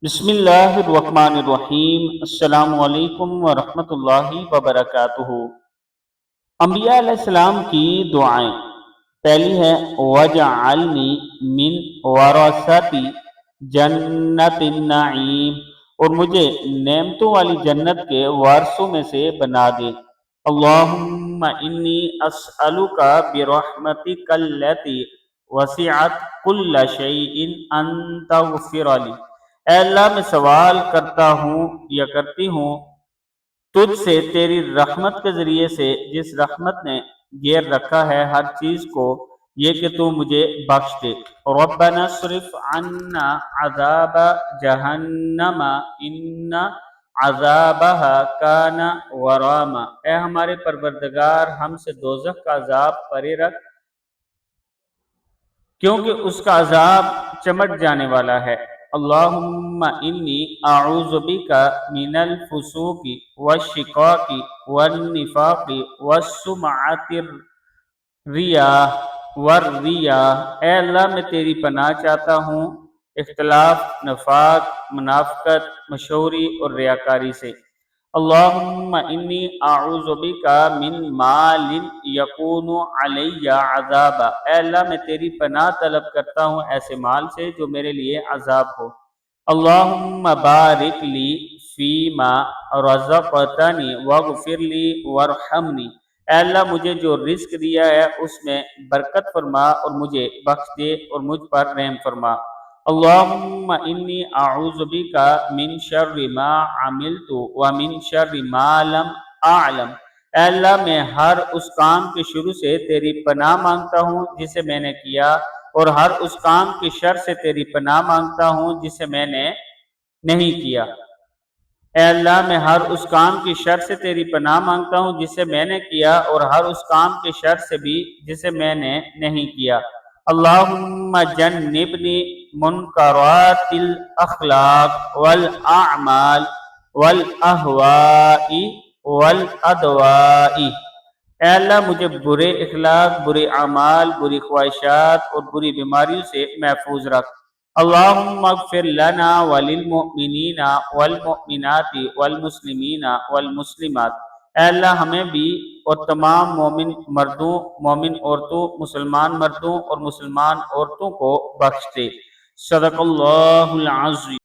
بسم اللہ الرحمن الرحیم۔ السلام علیکم ورحمۃ اللہ وبرکاتہ۔ انبیاء علیہ السلام کی دعائیں۔ پہلی ہے وَجَعَلْنِی مِنْ وَرَثَۃِ جنت النعیم، اور مجھے نعمتوں والی جنت کے وارثوں میں سے بنا دے۔ اللہم انی اسألک برحمتک التی وسعت کل شیء ان تغفر لی۔ اے اللہ، میں سوال کرتا ہوں یا کرتی ہوں تجھ سے تیری رحمت کے ذریعے سے، جس رحمت نے گھیر رکھا ہے ہر چیز کو، یہ کہ تو مجھے بخش دے۔ ربنا اصرف عنا عذاب جہنم ان عذابها کان غراما۔ اے ہمارے پروردگار، ہم سے دوزخ کا عذاب پرے رکھ، کیونکہ اس کا عذاب چمٹ جانے والا ہے۔ اللہم انی اعوذ بک من الفسوق والشقاق والنفاق والسمعۃ والریاء۔ اے اللہ، میں تیری پناہ چاہتا ہوں اختلاف، نفاق، منافقت، مشہوری اور ریاکاری سے۔ اللہم انی اعوذ بک من مال یکون علی عذاب۔ اے اللہ، میں تیری پناہ طلب کرتا ہوں ایسے مال سے جو میرے لیے عذاب ہو۔ اللہم بارک لی فیما رزقتنی واغفر لی وارحمنی۔ اے اللہ، مجھے جو رزق دیا ہے اس میں برکت فرما اور مجھے بخش دے اور مجھ پر رحم فرما۔ اللہم انی اعوذ بک من شر ما عملت ومن شر ما لم اعلم۔ اے اللہ، میں ہر اس کام کے شروع سے تیری پناہ مانگتا ہوں جسے میں نے کیا، اور ہر اس کام کی شر سے تیری پناہ مانگتا ہوں جسے میں نے نہیں کیا۔ اے اللہ، میں ہر اس کام کی شر سے تیری پناہ مانگتا ہوں جسے میں نے کیا، اور ہر اس کام کی شر سے بھی جسے میں نے نہیں کیا۔ اللہم جنبنی منکرات الاخلاق والاعمال والاہواء والادواء۔ اے اللہ، مجھے برے اخلاق، برے اعمال، بری خواہشات اور بری بیماریوں سے محفوظ رکھ۔ اللہم اغفر لنا وللمؤمنین والمؤمنات والمسلمین والمسلمات۔ اے اللہ، ہمیں بھی اور تمام مومن مردوں، مومن عورتوں، مسلمان مردوں اور مسلمان عورتوں کو بخش دے۔ صدق اللہ العظیم۔